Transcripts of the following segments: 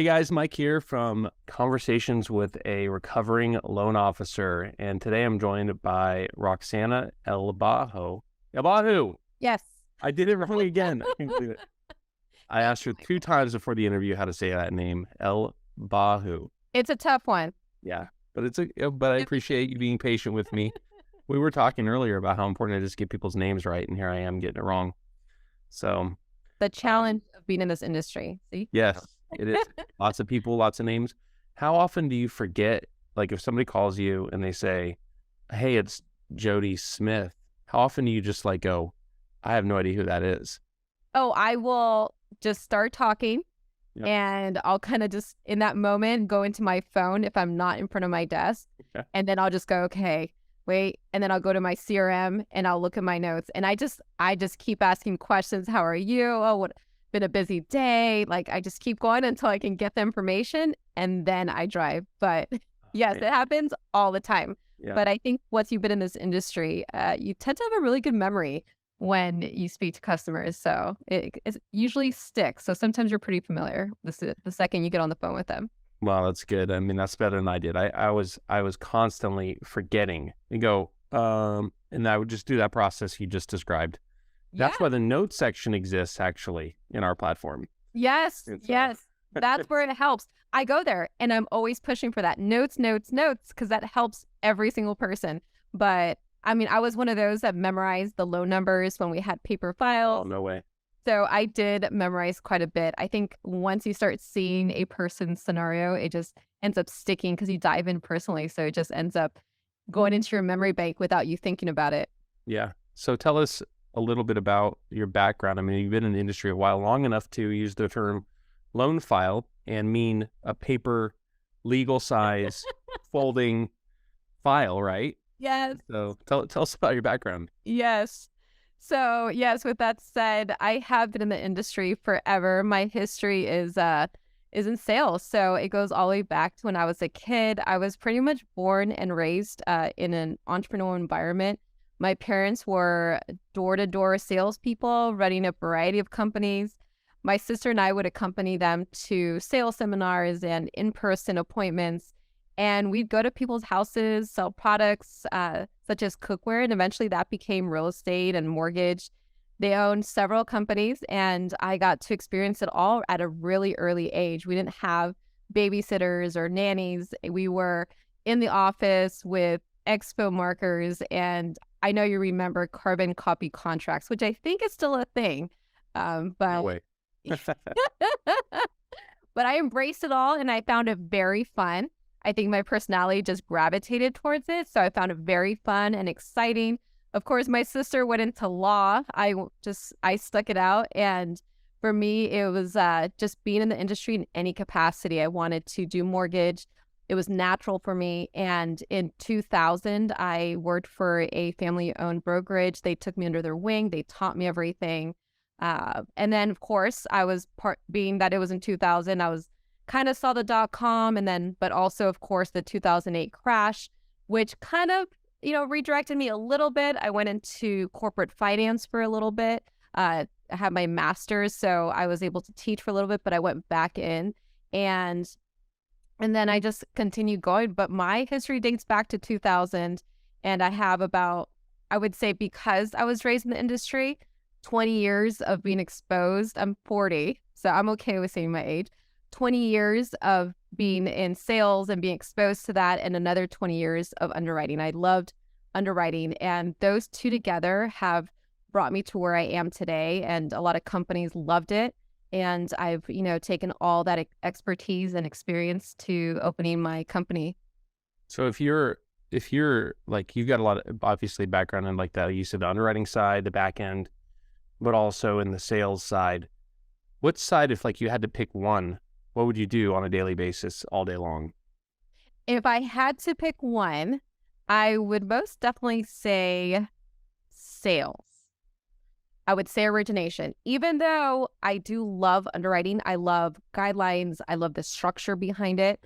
Hey guys, Mike here from Conversations with a Recovering Loan Officer, and today I'm joined by Roxana Elbahu. Yes. I did it wrong again. I can't believe it. I asked her 2 times before the interview how to say that name, Elbahu. It's a tough one. Yeah, but I appreciate you being patient with me. We were talking earlier about how important it is to get people's names right, and here I am getting it wrong. So The challenge of being in this industry. See? yes, it is. Lots of people, lots of names. How often do you forget, like if somebody calls you and they say, hey, it's Jody Smith, how often do you just like go, I have no idea who that is? Oh, I will just start talking Yep. and I'll kind of just in that moment go into my phone if I'm not in front of my desk. Okay. And then I'll just go, okay, wait. And then I'll go to my CRM and I'll look at my notes. And I just keep asking questions. How are you? Oh, what been a busy day? Like I just keep going until I can get the information and then I drive. But yes, it happens all the time. Yeah. But I think once you've been in this industry, you tend to have a really good memory when you speak to customers. So it usually sticks. So sometimes you're pretty familiar the second you get on the phone with them. Well, that's good. I mean, that's better than I did. I was constantly forgetting and go, and I would just do that process you just described. That's why the notes section exists actually in our platform. Yes. That's where it helps. I go there and I'm always pushing for that notes, because that helps every single person. But I mean, I was one of those that memorized the loan numbers when we had paper files. Oh, no way. So I did memorize quite a bit. I think once you start seeing a person's scenario, it just ends up sticking because you dive in personally. So it just ends up going into your memory bank without you thinking about it. Yeah. So tell us a little bit about your background. I mean, you've been in the industry a while, long enough to use the term loan file and mean a paper legal size folding file, right? Yes. So tell us about your background. Yes. So yes, with that said, I have been in the industry forever. My history is in sales. So it goes all the way back to when I was a kid. I was pretty much born and raised in an entrepreneurial environment. My parents were door-to-door salespeople running a variety of companies. My sister and I would accompany them to sales seminars and in-person appointments. And we'd go to people's houses, sell products such as cookware, and eventually that became real estate and mortgage. They owned several companies, and I got to experience it all at a really early age. We didn't have babysitters or nannies. We were in the office with expo markers, and I know you remember carbon copy contracts, which I think is still a thing. But Wait. but I embraced it all, and I found it very fun. I think my personality just gravitated towards it. So I found it very fun and exciting. Of course, my sister went into law. I stuck it out. And for me, it was just being in the industry in any capacity. I wanted to do mortgage. It was natural for me. And in 2000, I worked for a family-owned brokerage. They took me under their wing. They taught me everything. And then, of course, being that it was in 2000, I was kind of saw the .com and then, but also, of course, the 2008 crash, which kind of, redirected me a little bit. I went into corporate finance for a little bit. I had my master's, so I was able to teach for a little bit, but I went back in and then I just continued going. But my history dates back to 2000, and I have about, I would say, because I was raised in the industry, 20 years of being exposed. I'm 40, so I'm okay with saying my age. 20 years of being in sales and being exposed to that, and another 20 years of underwriting. I loved underwriting, and those two together have brought me to where I am today, and a lot of companies loved it. And I've, taken all that expertise and experience to opening my company. So if you're like, you've got a lot of obviously background in like that, you said the underwriting side, the back end, but also in the sales side. What side, if like you had to pick one, what would you do on a daily basis all day long? If I had to pick one, I would most definitely say sales. I would say origination. Even though I do love underwriting, I love guidelines, I love the structure behind it.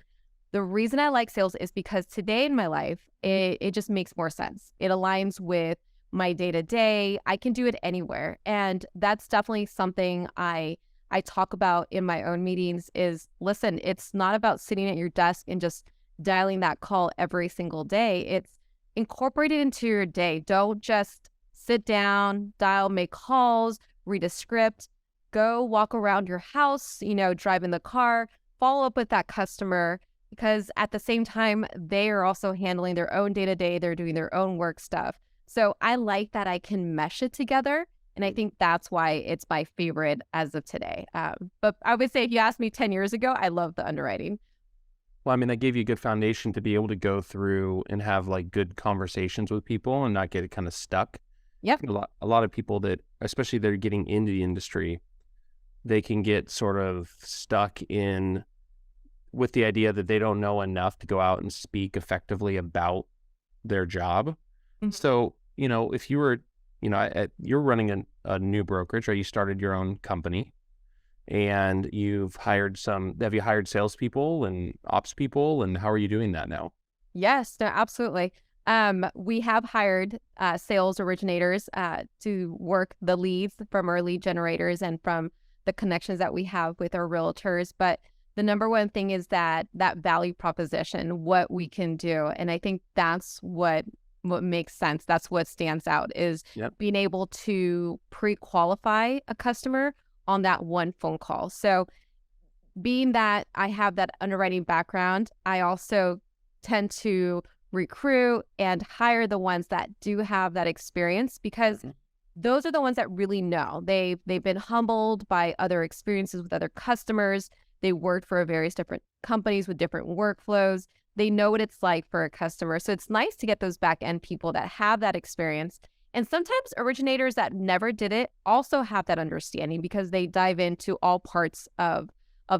The reason I like sales is because today in my life, it just makes more sense. It aligns with my day-to-day. I can do it anywhere. And that's definitely something I I talk about in my own meetings is, listen, it's not about sitting at your desk and just dialing that call every single day. It's incorporate it into your day. Don't just sit down, dial, make calls, read a script, go walk around your house, drive in the car, follow up with that customer, because at the same time, they are also handling their own day-to-day. They're doing their own work stuff. So I like that I can mesh it together. And I think that's why it's my favorite as of today. But I would say if you asked me 10 years ago, I love the underwriting. Well, I mean, that gave you a good foundation to be able to go through and have like good conversations with people and not get kind of stuck. Yep. A lot of people that, especially they're getting into the industry, they can get sort of stuck in with the idea that they don't know enough to go out and speak effectively about their job. Mm-hmm. So, if you were, you're running a new brokerage, or you started your own company, and have you hired salespeople and ops people, and how are you doing that now? Yes, no, absolutely. We have hired sales originators to work the leads from our lead generators and from the connections that we have with our realtors. But the number one thing is that value proposition, what we can do. And I think that's what makes sense. That's what stands out is being able to pre-qualify a customer on that one phone call. So being that I have that underwriting background, I also tend to recruit and hire the ones that do have that experience, because those are the ones that really know. They've been humbled by other experiences with other customers. They worked for various different companies with different workflows. They know what it's like for a customer. So it's nice to get those back end people that have that experience. And sometimes originators that never did it also have that understanding, because they dive into all parts of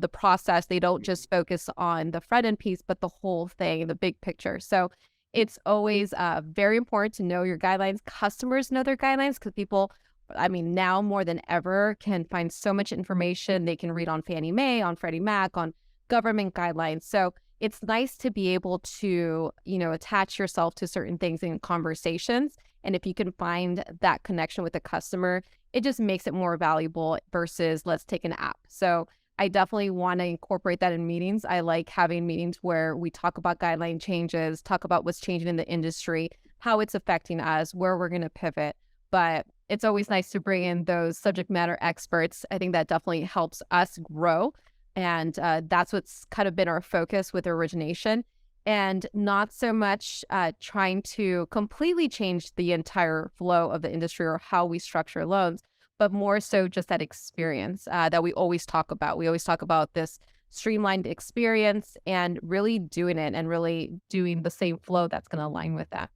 the process. They don't just focus on the front end piece, but the whole thing, the big picture. So it's always very important to know your guidelines. Customers know their guidelines, because people, now more than ever, can find so much information. They can read on Fannie Mae, on Freddie Mac, on government guidelines. So it's nice to be able to, attach yourself to certain things in conversations. And if you can find that connection with the customer, it just makes it more valuable versus let's take an app. So I definitely want to incorporate that in meetings. I like having meetings where we talk about guideline changes, talk about what's changing in the industry, how it's affecting us, where we're going to pivot. But it's always nice to bring in those subject matter experts. I think that definitely helps us grow. And that's what's kind of been our focus with origination, and not so much trying to completely change the entire flow of the industry or how we structure loans, but more so just that experience that we always talk about. We always talk about this streamlined experience and really doing it and really doing the same flow that's going to align with that.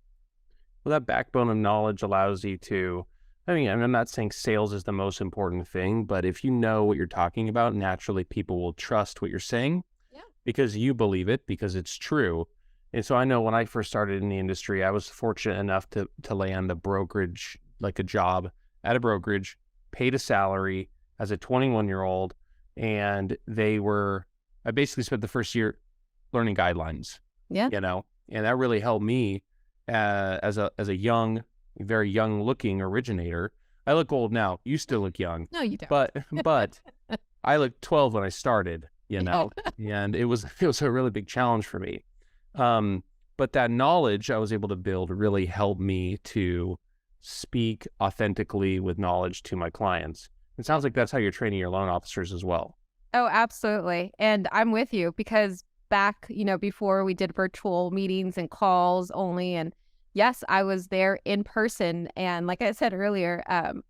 Well, that backbone of knowledge allows you to, I'm not saying sales is the most important thing, but if you know what you're talking about, naturally people will trust what you're saying because you believe it, because it's true. And so I know when I first started in the industry, I was fortunate enough to land a brokerage, like a job at a brokerage, paid a salary as a 21-year-old. And I basically spent the first year learning guidelines, and that really helped me as a young, very young looking originator. I look old now. You still look young. No, you don't. But I looked 12 when I started, and it was a really big challenge for me. But that knowledge I was able to build really helped me to speak authentically with knowledge to my clients. It sounds like that's how you're training your loan officers as well. Oh, absolutely. And I'm with you, because back, before we did virtual meetings and calls only, and yes, I was there in person. And like I said earlier, I'm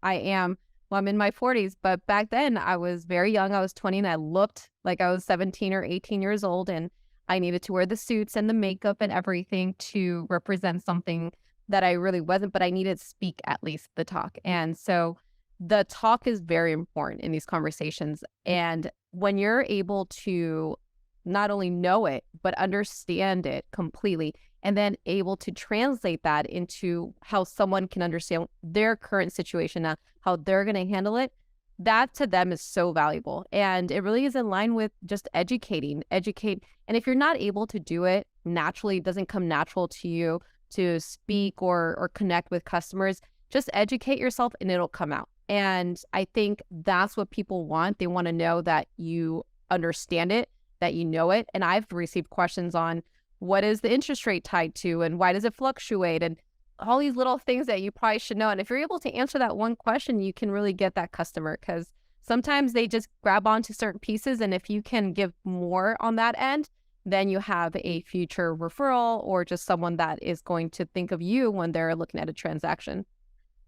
in my 40s, but back then I was very young. I was 20 and I looked like I was 17 or 18 years old, and I needed to wear the suits and the makeup and everything to represent something that I really wasn't, but I needed to speak at least the talk. And so the talk is very important in these conversations. And when you're able to not only know it, but understand it completely, and then able to translate that into how someone can understand their current situation now, how they're going to handle it, that to them is so valuable. And it really is in line with just educate. And if you're not able to do it naturally, it doesn't come natural to you to speak or connect with customers, just educate yourself and it'll come out. And I think that's what people want. They want to know that you understand it, that you know it. And I've received questions on what is the interest rate tied to and why does it fluctuate and all these little things that you probably should know. And if you're able to answer that one question, you can really get that customer, because sometimes they just grab onto certain pieces. And if you can give more on that end, then you have a future referral or just someone that is going to think of you when they're looking at a transaction.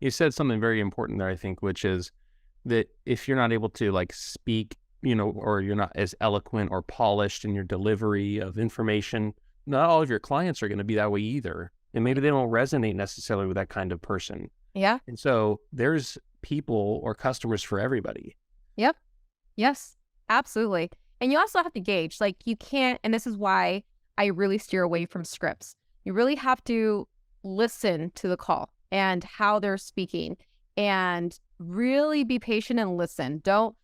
You said something very important there, I think, which is that if you're not able to like speak, or you're not as eloquent or polished in your delivery of information, not all of your clients are going to be that way either. And maybe they don't resonate necessarily with that kind of person. Yeah. And so there's people or customers for everybody. Yep. Yes, absolutely. And you also have to gauge, like you can't, and this is why I really steer away from scripts. You really have to listen to the call and how they're speaking and really be patient and listen. Don't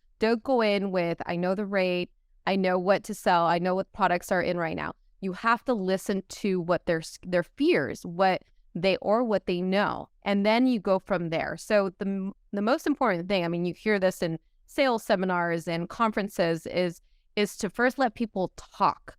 go in with, I know the rate, I know what to sell, I know what products are in right now. You have to listen to what their fears, what they know, and then you go from there. So the most important thing, I mean, you hear this in sales seminars and conferences, is to first let people talk.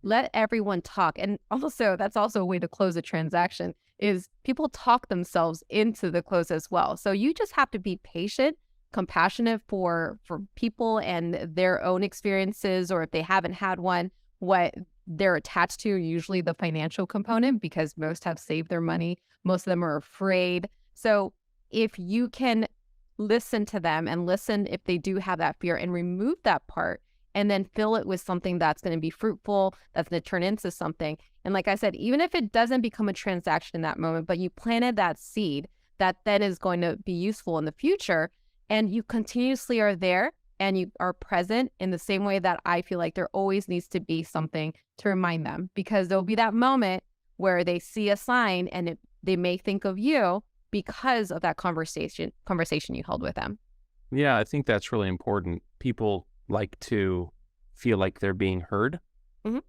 Let everyone talk. And also, that's also a way to close a transaction, is people talk themselves into the close as well. So you just have to be patient, compassionate for people and their own experiences, or if they haven't had one, what they're attached to, usually the financial component, because most have saved their money. Most of them are afraid. So if you can listen to them and listen if they do have that fear and remove that part, and then fill it with something that's going to be fruitful, that's going to turn into something. And like I said, even if it doesn't become a transaction in that moment, but you planted that seed that then is going to be useful in the future, and you continuously are there and you are present in the same way that I feel like there always needs to be something to remind them, because there'll be that moment where they see a sign and they may think of you because of that conversation you held with them. Yeah, I think that's really important. People like to feel like they're being heard. Mm-hmm.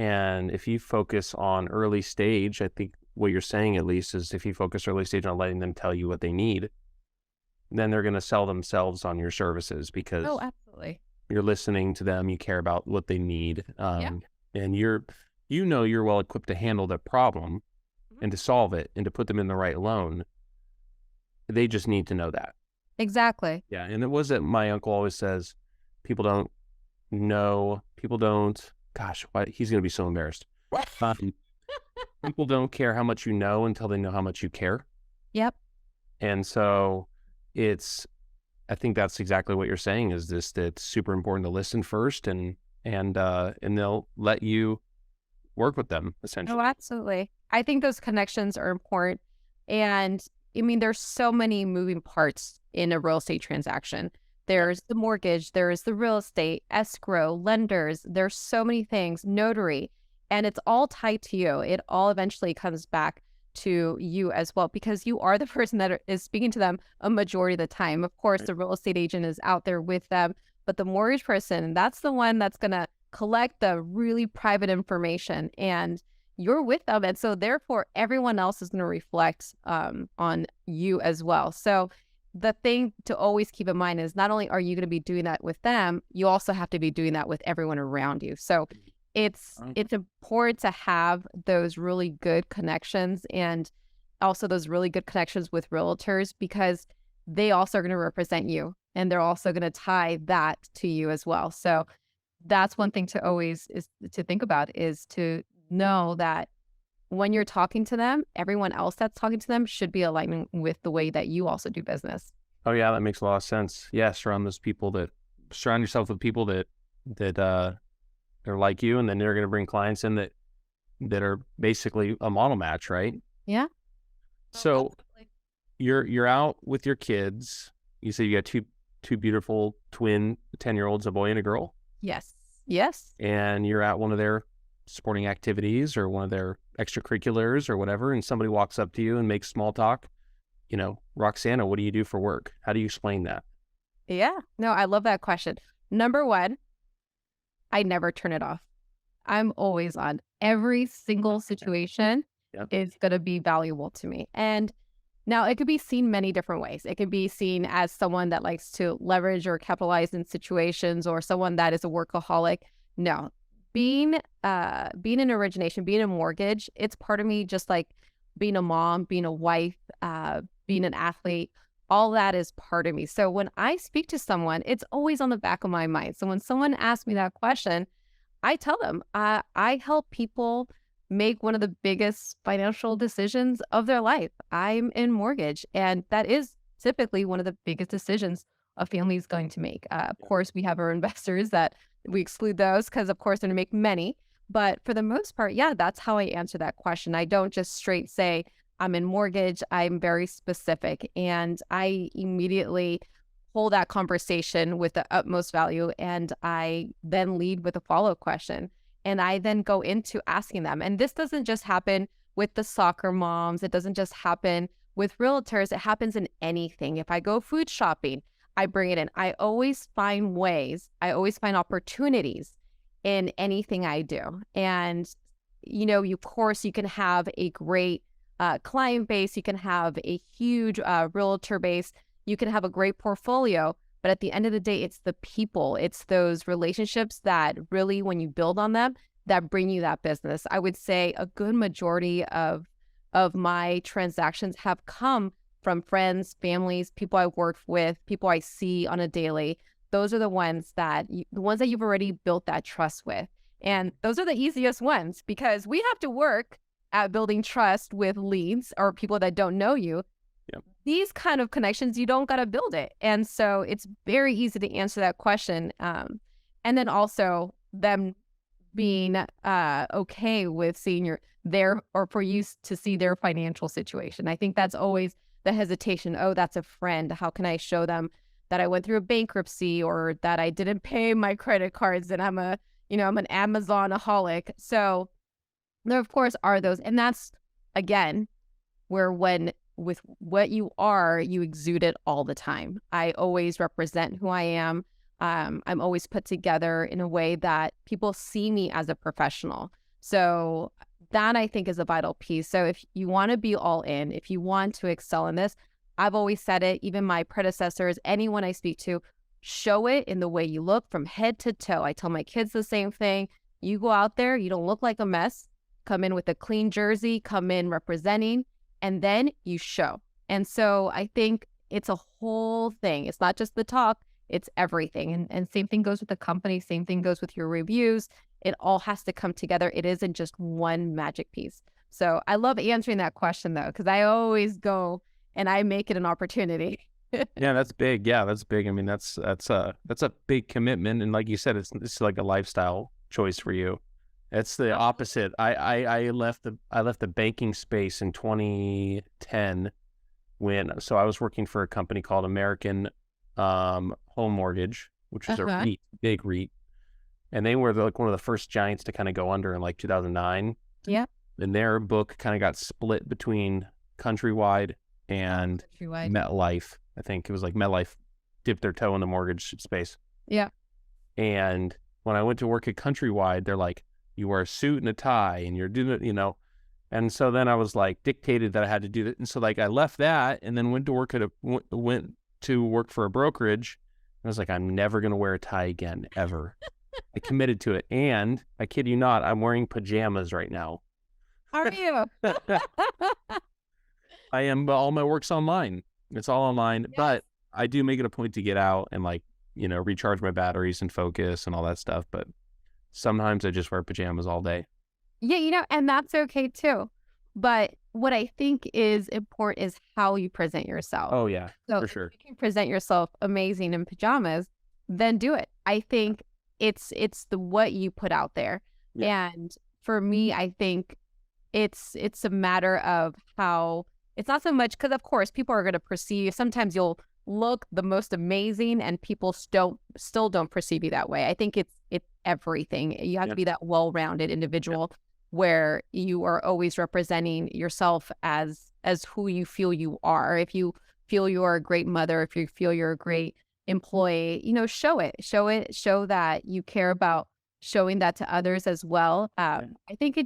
And if you focus on early stage, I think what you're saying at least is if you focus early stage on letting them tell you what they need, then they're going to sell themselves on your services because Absolutely. you're listening to them, you care about what they need. And you're well equipped to handle the problem and to solve it and to put them in the right loan. They just need to know that. Exactly. Yeah. And it was that my uncle always says, people don't, gosh, why, he's going to be so embarrassed. People don't care how much you know until they know how much you care. Yep. And so I think that's exactly what you're saying, is this, that it's super important to listen first and they'll let you work with them essentially. Oh, absolutely. I think those connections are important. And I mean, there's so many moving parts in a real estate transaction. There's the mortgage, there's the real estate, escrow, lenders, there's so many things, notary, and it's all tied to you. It all eventually comes back to you as well, because you are the person that is speaking to them a majority of the time. Of course, the real estate agent is out there with them, but the mortgage person, that's the one that's going to collect the really private information, and you're with them. And so therefore, everyone else is going to reflect on you as well. So the thing to always keep in mind is not only are you going to be doing that with them, you also have to be doing that with everyone around you. So it's important to have those really good connections, and also those really good connections with realtors, because they also are going to represent you and they're also going to tie that to you as well. So that's one thing to always is to think about, is to know that when you're talking to them, everyone else that's talking to them should be aligning with the way that you also do business. Oh yeah, that makes a lot of sense. Yeah, surround yourself with people that are like you, and then they're going to bring clients in that are basically a model match, right? Yeah. So you're out with your kids. You say you got two beautiful twin 10-year-olds, a boy and a girl. Yes. Yes. And you're at one of their sporting activities or one of their extracurriculars or whatever, and somebody walks up to you and makes small talk. Roxana, what do you do for work? How do you explain that? Yeah. No, I love that question. Number one, I never turn it off. I'm always on. Every single situation is going to be valuable to me. And Now, it could be seen many different ways. It could be seen as someone that likes to leverage or capitalize in situations, or someone that is a workaholic. No, being in origination, being in mortgage, it's part of me, just like being a mom, being a wife, being an athlete. All that is part of me. So when I speak to someone, it's always on the back of my mind. So when someone asks me that question, I tell them I help people make one of the biggest financial decisions of their life. I'm in mortgage, and that is typically one of the biggest decisions a family is going to make. Of course, we have our investors that we exclude those because, of course, they're going to make many. But for the most part, yeah, that's how I answer that question. I don't just straight say, I'm in mortgage. I'm very specific, and I immediately hold that conversation with the utmost value. And I then lead with a follow-up question. And I then go into asking them. And this doesn't just happen with the soccer moms. It doesn't just happen with realtors. It happens in anything. If I go food shopping, I bring it in. I always find ways, I always find opportunities in anything I do. And, of course, you can have a great client base. You can have a huge realtor base. You can have a great portfolio. But at the end of the day, it's the people, it's those relationships that really, when you build on them, that bring you that business. I would say a good majority of my transactions have come from friends, families, people I've worked with, people I see on a daily. Those are the ones that you've already built that trust with. And those are the easiest ones, because we have to work at building trust with leads or people that don't know you. These kind of connections, you don't got to build it. And so it's very easy to answer that question. And then also them being okay with seeing or for you to see their financial situation. I think that's always the hesitation. Oh, that's a friend. How can I show them that I went through a bankruptcy, or that I didn't pay my credit cards, and I'm an Amazonaholic. So there, of course, are those. And that's, again, where with what you are, you exude it all the time. I always represent who I am. I'm always put together in a way that people see me as a professional. So that, I think, is a vital piece. So if you want to be all in, if you want to excel in this, I've always said it, even my predecessors, anyone I speak to, show it in the way you look from head to toe. I tell my kids the same thing. You go out there, you don't look like a mess. Come in with a clean jersey, come in representing, and then you show. And so I think it's a whole thing. It's not just the talk, it's everything. And same thing goes with the company, same thing goes with your reviews. It all has to come together. It isn't just one magic piece. So I love answering that question, though, because I always go and I make it an opportunity. Yeah, that's big. Yeah, that's big. I mean, that's a big commitment. And like you said, it's like a lifestyle choice for you. It's the opposite. I left the banking space in 2010 so I was working for a company called American Home Mortgage, which is a REIT, big REIT, and they were like one of the first giants to kind of go under in like 2009. Yeah. And their book kind of got split between Countrywide and MetLife. I think it was like MetLife dipped their toe in the mortgage space. Yeah. And when I went to work at Countrywide, they're like, you wear a suit and a tie and you're doing it, And so then I was like dictated that I had to do that. And so like I left that and then went to work for a brokerage. I was like, I'm never going to wear a tie again, ever. I committed to it. And I kid you not, I'm wearing pajamas right now. Are you? I am, but all my work's online. It's all online. Yes. But I do make it a point to get out and recharge my batteries and focus and all that stuff. But sometimes I just wear pajamas all day. Yeah, and that's okay too. But what I think is important is how you present yourself. Oh, yeah, so for sure. If you can present yourself amazing in pajamas, then do it. I think it's what you put out there. Yeah. And for me, I think it's a matter of how, it's not so much, because of course people are going to perceive, sometimes you'll look the most amazing and people still don't perceive you that way. I think it's everything. You have to be that well-rounded individual where you are always representing yourself as who you feel you are. If you feel you're a great mother, if you feel you're a great employee, show that you care about showing that to others as well. I think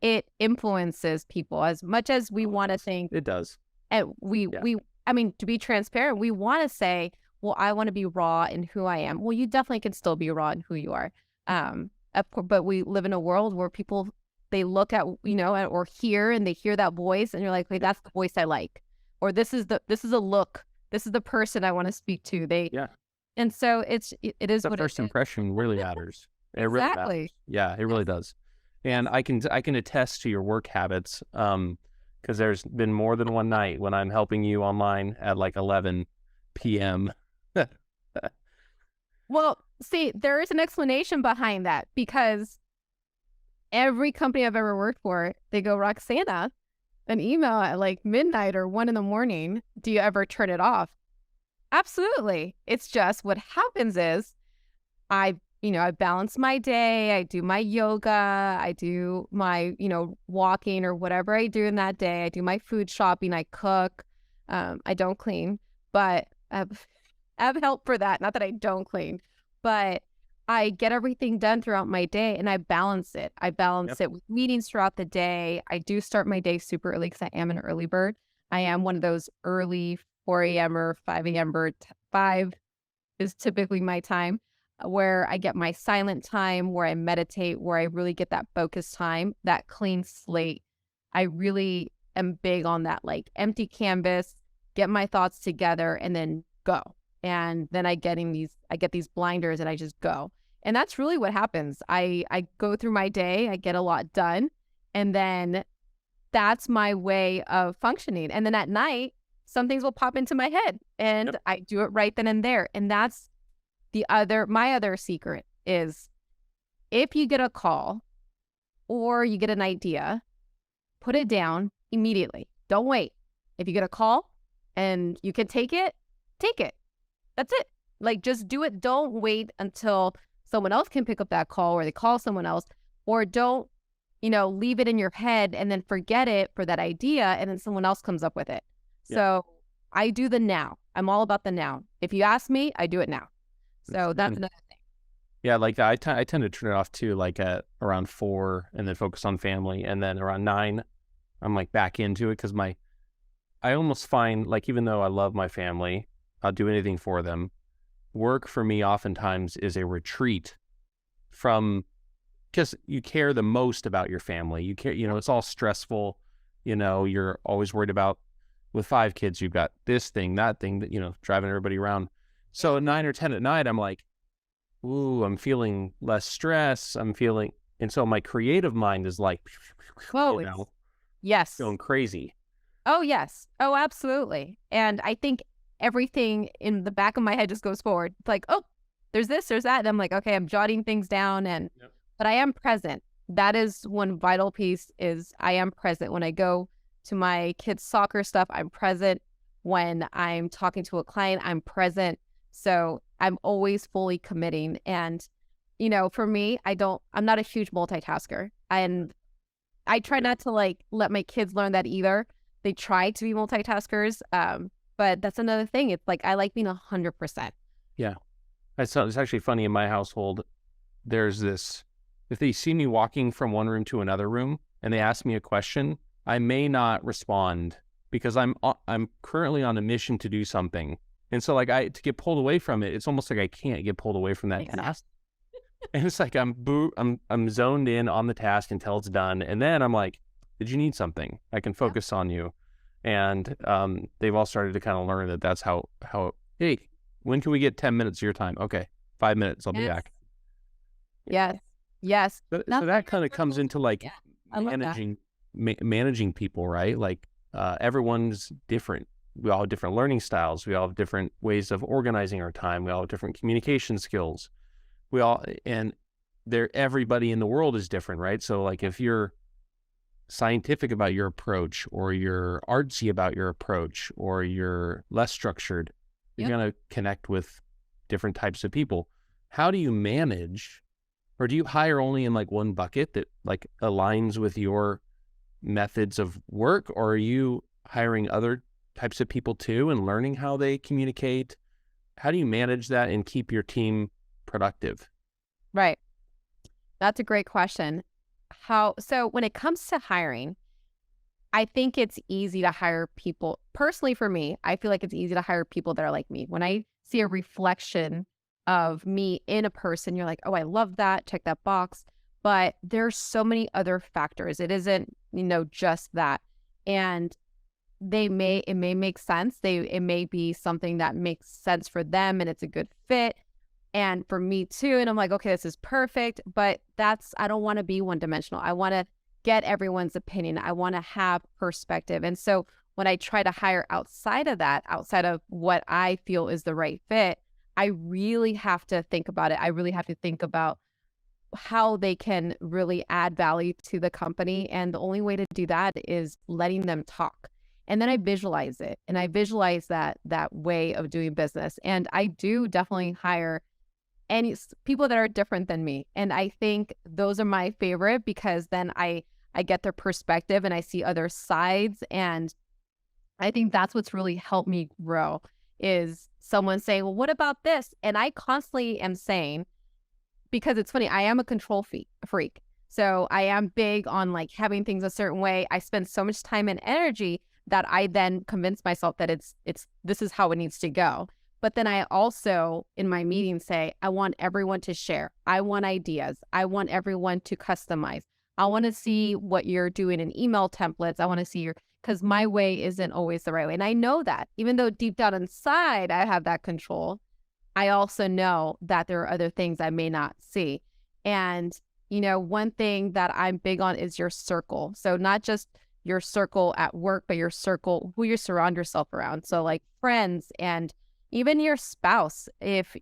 it influences people as much as we want to think it does. And Yeah. I mean, to be transparent, we want to say, well, I want to be raw in who I am. Well, you definitely can still be raw in who you are. But we live in a world where people, they look at, or hear, and they hear that voice, and you're like, wait, that's the voice I like. Or this is a look. This is the person I want to speak to. Yeah. And so it is The what it first is. impression really matters. It really matters. Exactly. Yeah, it really does. And I can attest to your work habits, because there's been more than one night when I'm helping you online at like 11 p.m. Well, see, there is an explanation behind that, because every company I've ever worked for, they go, Roxana, an email at like midnight or 1 a.m. Do you ever turn it off? Absolutely. It's just what happens is I balance my day. I do my yoga. I do my, walking or whatever I do in that day. I do my food shopping. I cook. I don't clean, but I have help for that. Not that I don't clean, but I get everything done throughout my day, and I balance it. I balance it with meetings throughout the day. I do start my day super early because I am an early bird. I am one of those early 4 a.m. or 5 a.m. bird. 5 is typically my time where I get my silent time, where I meditate, where I really get that focus time, that clean slate. I really am big on that, like empty canvas, get my thoughts together, and then go. And then I get these blinders, and I just go. And that's really what happens. I go through my day, I get a lot done, and then that's my way of functioning. And then at night, some things will pop into my head, and I do it right then and there. And that's my other secret is, if you get a call or you get an idea, put it down immediately. Don't wait. If you get a call and you can take it, take it. That's it. Like, just do it. Don't wait until someone else can pick up that call, or they call someone else, or don't, leave it in your head and then forget it for that idea, and then someone else comes up with it. Yeah. So I do the now. I'm all about the now. If you ask me, I do it now. So that's another thing. Yeah, like I tend to turn it off too, like at around 4, and then focus on family. And then around 9, I'm like back into it, because I almost find, like, even though I love my family, I'll do anything for them. Work for me oftentimes is a retreat from, because you care the most about your family. You care, it's all stressful. You're always worried about, with 5 kids, you've got this thing, that thing, that, driving everybody around. So at 9 or 10 at night, I'm like, ooh, I'm feeling less stress. And so my creative mind is like, yes, going crazy. Oh, yes. Oh, absolutely. And I think everything in the back of my head just goes forward. It's like, oh, there's this, there's that. And I'm like, okay, I'm jotting things down, but I am present. That is one vital piece, is I am present. When I go to my kids' soccer stuff, I'm present. When I'm talking to a client, I'm present. So I'm always fully committing. And, for me, I'm not a huge multitasker. And I try not to let my kids learn that either. They try to be multitaskers. But that's another thing. It's like, I like being 100%. Yeah. It's actually funny in my household. There's this, if they see me walking from one room to another room and they ask me a question, I may not respond, because I'm currently on a mission to do something. And so to get pulled away from it, it's almost like I can't get pulled away from that task. And it's like I'm zoned in on the task until it's done. And then I'm like, did you need something? I can focus on you. And they've all started to kind of learn that that's how, hey, when can we get 10 minutes of your time? Okay, 5 minutes, I'll be back. Yes. So that kind of comes into managing people, right? Like everyone's different. We all have different learning styles. We all have different ways of organizing our time. We all have different communication skills. Everybody in the world is different, right? So like, if you're scientific about your approach, or you're artsy about your approach, or you're less structured, you're going to connect with different types of people. How do you manage, or do you hire only in like one bucket that like aligns with your methods of work, or are you hiring other types of people too and learning how they communicate? How do you manage that and keep your team productive? Right. That's a great question. So when it comes to hiring, I think it's easy to hire people. Personally, for me, I feel like it's easy to hire people that are like me. When I see a reflection of me in a person, you're like, oh, I love that. Check that box. But there's so many other factors. It isn't, just that. And it may make sense. It may be something that makes sense for them and it's a good fit. And for me too. And I'm like, okay, this is perfect. But I don't want to be one dimensional. I want to get everyone's opinion. I want to have perspective. And so when I try to hire outside of that, outside of what I feel is the right fit, I really have to think about it. I really have to think about how they can really add value to the company. And the only way to do that is letting them talk. And then I visualize it, and I visualize that way of doing business. And I do definitely hire people that are different than me. And I think those are my favorite because then I get their perspective and I see other sides. And I think that's what's really helped me grow is someone saying, well, what about this? And I constantly am saying, because it's funny, I am a control freak. So I am big on like having things a certain way. I spend so much time and energy that I then convince myself that this is how it needs to go. But then I also, in my meetings, say, I want everyone to share. I want ideas. I want everyone to customize. I want to see what you're doing in email templates. I want to see because my way isn't always the right way. And I know that, even though deep down inside, I have that control, I also know that there are other things I may not see. And, one thing that I'm big on is your circle. So not just your circle at work, but your circle, who you surround yourself around. So like friends and even your spouse, if,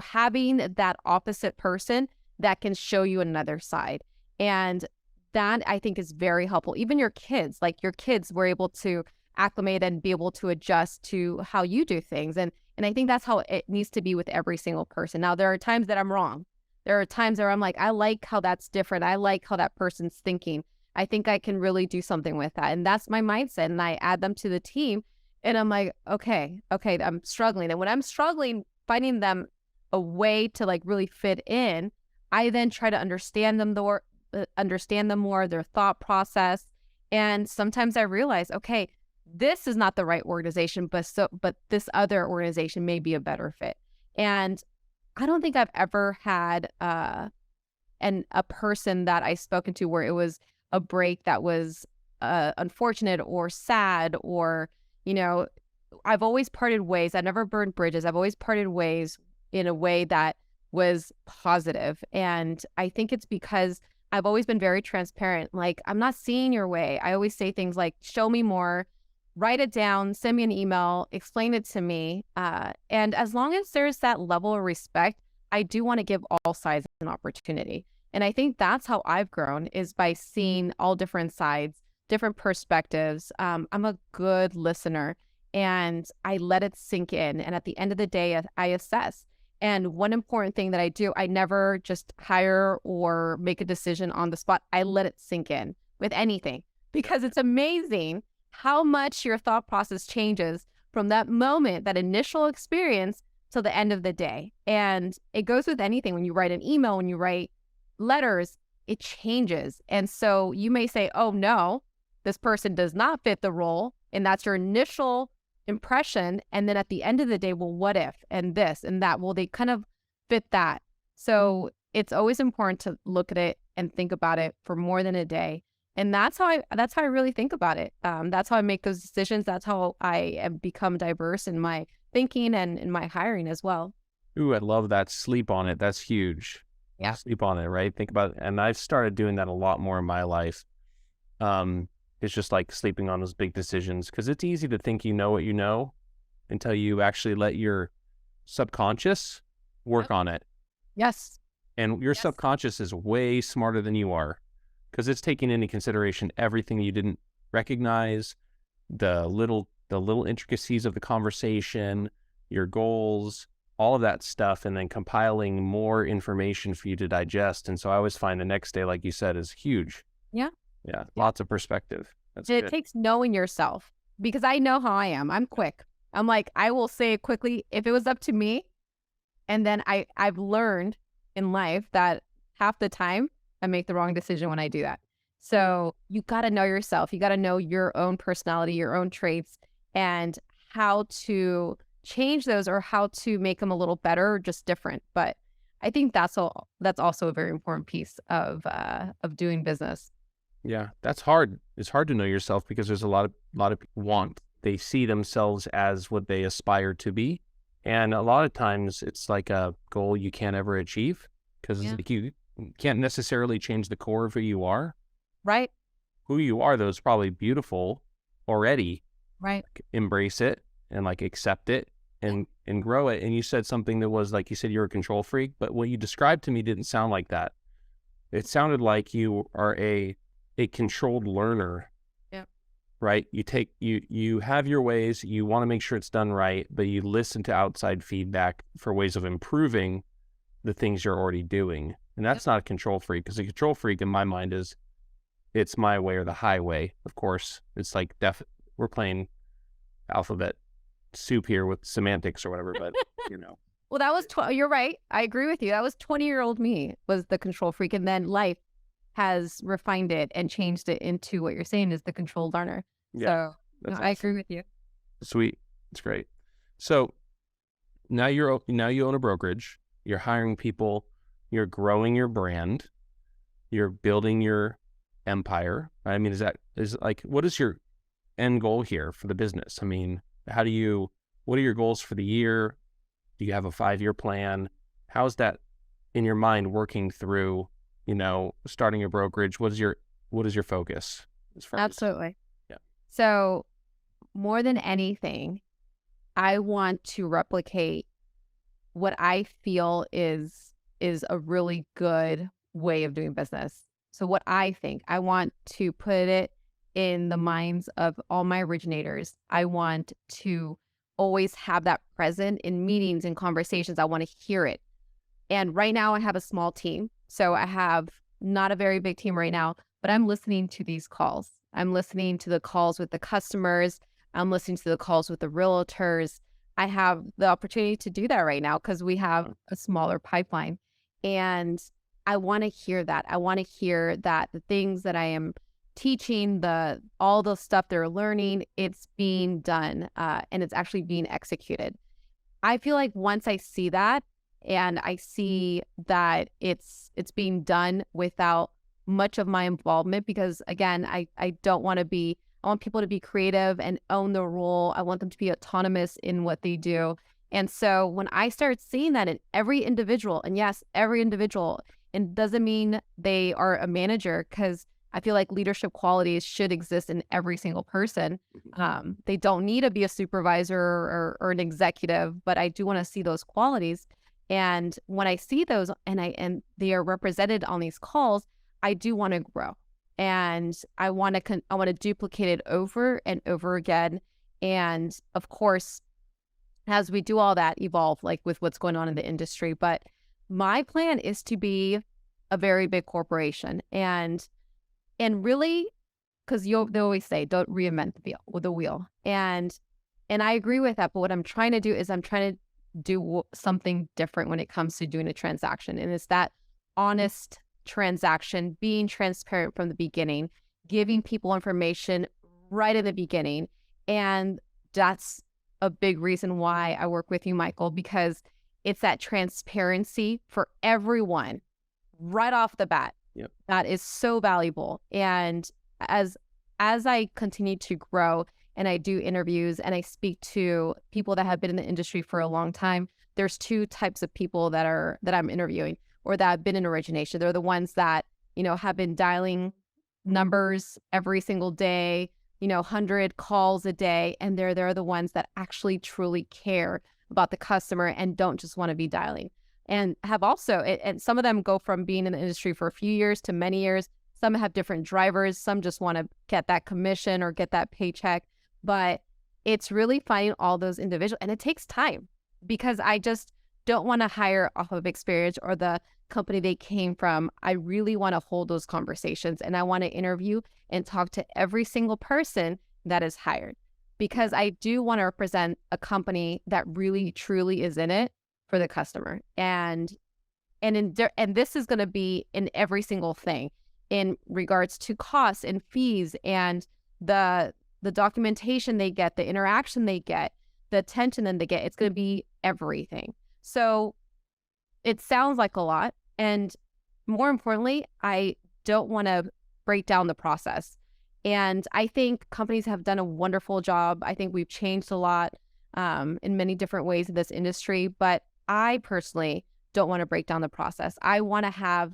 having that opposite person that can show you another side. And that I think is very helpful. Even your kids, like your kids were able to acclimate and be able to adjust to how you do things. And I think that's how it needs to be with every single person. Now, there are times that I'm wrong. There are times where I'm like, I like how that's different. I like how that person's thinking. I think I can really do something with that. And that's my mindset. And I add them to the team. And I'm like, okay, I'm struggling. And when I'm struggling, finding them a way to like really fit in, I then try to understand them more, their thought process. And sometimes I realize, okay, this is not the right organization, but this other organization may be a better fit. And I don't think I've ever had a person that I've spoken to where it was a break that was unfortunate or sad or, I've always parted ways. I've never burned bridges. I've always parted ways in a way that was positive. And I think it's because I've always been very transparent. Like, I'm not seeing your way. I always say things like, show me more, write it down, send me an email, explain it to me. And as long as there's that level of respect, I do want to give all sides an opportunity. And I think that's how I've grown is by seeing all different sides, different perspectives. I'm a good listener and I let it sink in. And at the end of the day, I assess. And one important thing that I do, I never just hire or make a decision on the spot. I let it sink in with anything because it's amazing how much your thought process changes from that moment, that initial experience till the end of the day. And it goes with anything. When you write an email, when you write letters, it changes. And so you may say, oh no, this person does not fit the role. And that's your initial impression. And then at the end of the day, well, what if, and this and that, well, they kind of fit that. So it's always important to look at it and think about it for more than a day. And that's how I really think about it. That's how I make those decisions. That's how I have become diverse in my thinking and in my hiring as well. Ooh, I love that. Sleep on it. That's huge. Yeah. Sleep on it, right? Think about it. And I've started doing that a lot more in my life. It's just like sleeping on those big decisions because it's easy to think you know what you know until you actually let your subconscious work on it. Yes. And your subconscious is way smarter than you are because it's taking into consideration everything you didn't recognize, the little intricacies of the conversation, your goals, all of that stuff, and then compiling more information for you to digest. And so I always find the next day, like you said, is huge. Yeah. Yeah. Lots of perspective. That's It good. takes knowing yourself because I know how I am. I'm quick. I'm like, I will say it quickly if it was up to me. And then I've learned in life that half the time I make the wrong decision when I do that. So you got to know yourself. You got to know your own personality, your own traits, and how to change those or how to make them a little better or just different. But I think that's also a very important piece of doing business. Yeah, that's hard. It's hard to know yourself because there's a lot of people they see themselves as what they aspire to be. And a lot of times it's like a goal you can't ever achieve because Yeah. like you can't necessarily change the core of who you are. Right. Who you are, though, is probably beautiful already. Right. Like, embrace it and like accept it and grow it. And you said something that was like, you said you're a control freak, but what you described to me didn't sound like that. It sounded like you are a controlled learner, Yeah. right? You have your ways, you want to make sure it's done right, but you listen to outside feedback for ways of improving the things you're already doing. And that's not a control freak, because a control freak in my mind is it's my way or the highway. Of course, it's like we're playing alphabet soup here with semantics or whatever, but you know. Well, that was you're right. I agree with you. That was 20-year-old me was the control freak, and then life has refined it and changed it into what you're saying is the controlled learner. Yeah, So no, that's I awesome. agree with you. Sweet. It's great. So now you own a brokerage, you're hiring people, you're growing your brand, you're building your empire. I mean, what is your end goal here for the business? I mean, what are your goals for the year? Do you have a 5-year plan? How's that in your mind working through, starting a brokerage? What is your focus as far as? Absolutely. Yeah. So more than anything, I want to replicate what I feel is a really good way of doing business. So what I think, I want to put it in the minds of all my originators. I want to always have that present in meetings and conversations. I want to hear it. And right now I have a small team. So I have not a very big team right now, but I'm listening to these calls. I'm listening to the calls with the customers. I'm listening to the calls with the realtors. I have the opportunity to do that right now because we have a smaller pipeline. And I want to hear that. I want to hear that the things that I am teaching, all the stuff they're learning, it's being done and it's actually being executed. I feel like once I see that and I see that it's being done without much of my involvement, because again, I don't want to be, I want people to be creative and own the role. I want them to be autonomous in what they do. And so when I start seeing that in every individual, and yes, every individual, and doesn't mean they are a manager, because I feel like leadership qualities should exist in every single person. They don't need to be a supervisor or an executive, but I do want to see those qualities. And when I see those and they are represented on these calls, I do want to grow, and I want to duplicate it over and over again. And of course, as we do all that, evolve like with what's going on in the industry. But my plan is to be a very big corporation, and really, because they always say, don't reinvent the wheel. And I agree with that. But what I'm trying to do is I'm trying to do something different when it comes to doing a transaction. And it's that honest transaction, being transparent from the beginning, giving people information right in the beginning. And that's a big reason why I work with you, Michael, because it's that transparency for everyone right off the bat. Yep. That is so valuable. And as I continue to grow and I do interviews and I speak to people that have been in the industry for a long time, there's two types of people that I'm interviewing or that have been in origination. They're the ones that, have been dialing numbers every single day, 100 calls a day. And they're the ones that actually truly care about the customer and don't just want to be dialing. And have also, and some of them go from being in the industry for a few years to many years. Some have different drivers. Some just want to get that commission or get that paycheck. But it's really finding all those individuals. And it takes time, because I just don't want to hire off of experience or the company they came from. I really want to hold those conversations, and I want to interview and talk to every single person that is hired, because I do want to represent a company that really truly is in it for the customer. And this is going to be in every single thing. in regards to costs and fees and the documentation they get, the interaction they get, the attention that they get. It's going to be everything. So it sounds like a lot. And more importantly, I don't want to break down the process. And I think companies have done a wonderful job. I think we've changed a lot in many different ways in this industry, but I personally don't want to break down the process. I want to have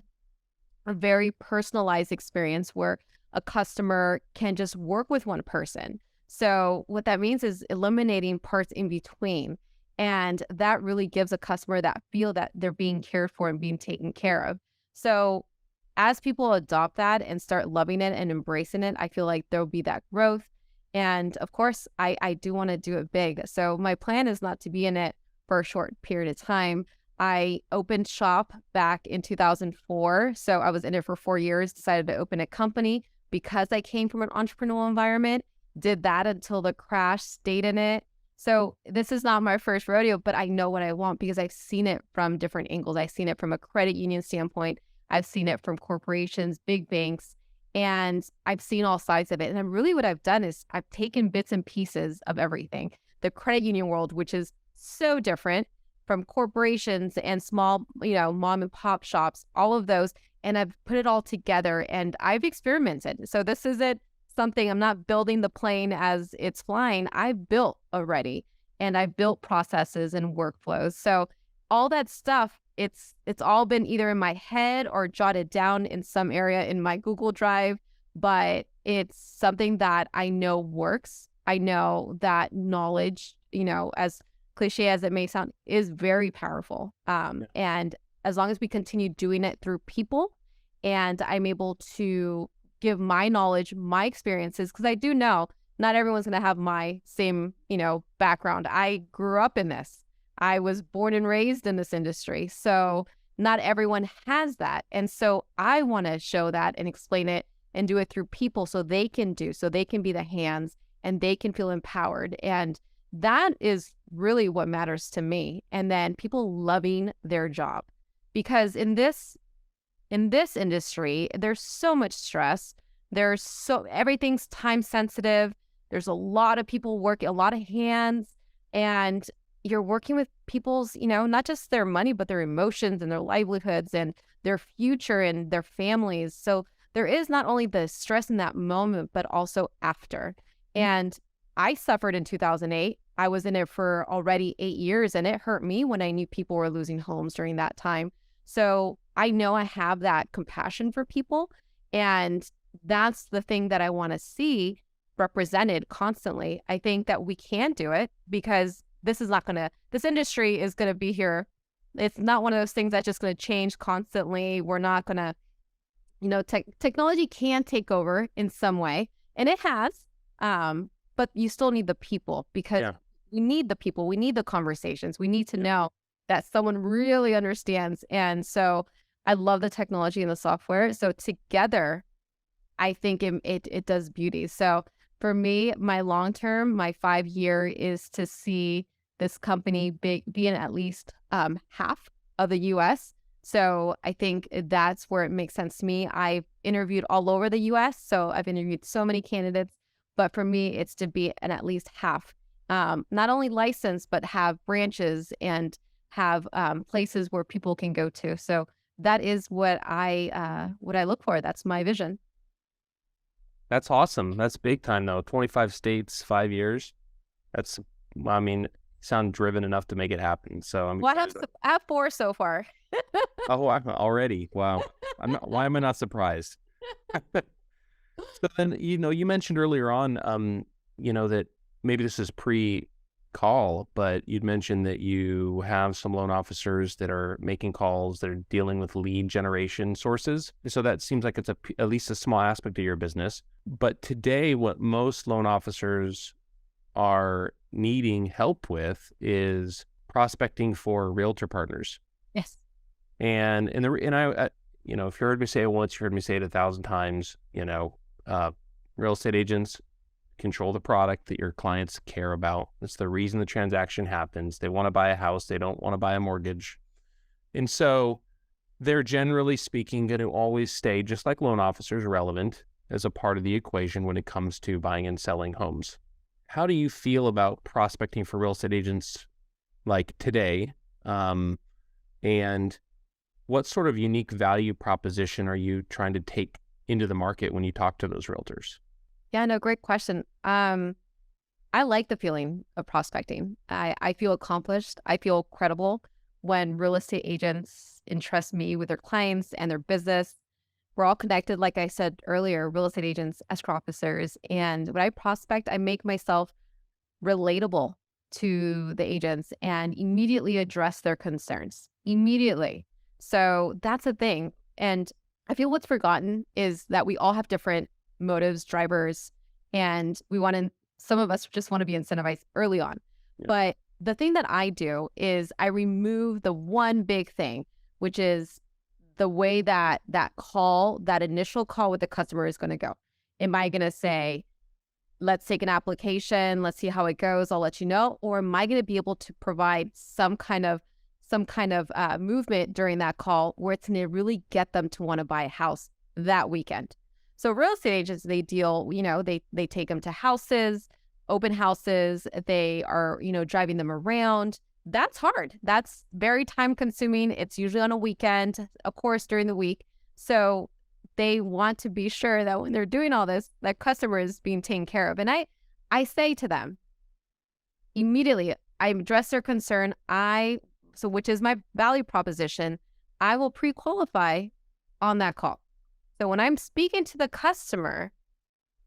a very personalized experience where a customer can just work with one person. So what that means is eliminating parts in between. And that really gives a customer that feel that they're being cared for and being taken care of. So as people adopt that and start loving it and embracing it, I feel like there'll be that growth. And of course, I do want to do it big. So my plan is not to be in it for a short period of time. I opened shop back in 2004. So I was in it for 4 years, decided to open a company because I came from an entrepreneurial environment, did that until the crash, stayed in it. So this is not my first rodeo, but I know what I want because I've seen it from different angles. I've seen it from a credit union standpoint. I've seen it from corporations, big banks, and I've seen all sides of it. And really what I've done is I've taken bits and pieces of everything. The credit union world, which is so different from corporations and small, mom and pop shops, all of those. And I've put it all together and I've experimented. So this isn't something, I'm not building the plane as it's flying. I've built already and I've built processes and workflows. So all that stuff, it's all been either in my head or jotted down in some area in my Google Drive, but it's something that I know works. I know that knowledge, as cliche as it may sound, is very powerful. And as long as we continue doing it through people and I'm able to give my knowledge, my experiences, because I do know not everyone's going to have my same, background. I grew up in this. I was born and raised in this industry. So not everyone has that. And so I want to show that and explain it and do it through people so they can be the hands and they can feel empowered. And that is really what matters to me. And then people loving their job, because in this industry, there's so much stress. Everything's time sensitive. There's a lot of people working, a lot of hands, and you're working with people's, not just their money, but their emotions and their livelihoods and their future and their families. So there is not only the stress in that moment, but also after. And I suffered in 2008. I was in it for already 8 years, and it hurt me when I knew people were losing homes during that time. So I know I have that compassion for people, and that's the thing that I want to see represented constantly. I think that we can do it because this industry is going to be here. It's not one of those things that's just going to change constantly. We're not going to, technology can take over in some way, and it has, but you still need the people, because we need the people. We need the conversations. We need to know that someone really understands. And so I love the technology and the software. So together, I think it does beauty. So for me, my long-term, my 5-year is to see this company be in at least half of the U.S. So I think that's where it makes sense to me. I've interviewed all over the U.S., so I've interviewed so many candidates. But for me, it's to be in at least half, not only licensed, but have branches and have places where people can go to. So that is what I look for. That's my vision. That's awesome. That's big time though. 25 states, 5 years. Sound driven enough to make it happen. So I have 4 so far. Oh, already. Wow. Why am I not surprised? So then, you mentioned earlier on, that maybe this is pre-call, but you'd mentioned that you have some loan officers that are making calls, that are dealing with lead generation sources. So that seems like it's at least a small aspect of your business. But today, what most loan officers are needing help with is prospecting for realtor partners. Yes. And I if you heard me say it once, you heard me say it 1,000 times, real estate agents control the product that your clients care about. It's the reason the transaction happens. They want to buy a house. They don't want to buy a mortgage. And so they're generally speaking going to always stay, just like loan officers, relevant as a part of the equation when it comes to buying and selling homes. How do you feel about prospecting for real estate agents like today? And what sort of unique value proposition are you trying to take into the market when you talk to those realtors? Yeah, no, great question. I like the feeling of prospecting. I feel accomplished. I feel credible when real estate agents entrust me with their clients and their business. We're all connected, like I said earlier, real estate agents, escrow officers. And when I prospect, I make myself relatable to the agents and immediately address their concerns immediately. So that's the thing. And I feel what's forgotten is that we all have different motives, drivers, and some of us just want to be incentivized early on. Yeah. But the thing that I do is I remove the one big thing, which is the way that that initial call with the customer is going to go. Am I going to say, let's take an application, let's see how it goes, I'll let you know? Or am I going to be able to provide some kind of movement during that call where it's going to really get them to want to buy a house that weekend? So real estate agents, they deal, they take them to houses, open houses. They are, driving them around. That's hard. That's very time consuming. It's usually on a weekend, of course, during the week. So they want to be sure that when they're doing all this, that customer is being taken care of. And I say to them immediately, I address their concern. Which is my value proposition, I will pre-qualify on that call. So when I'm speaking to the customer,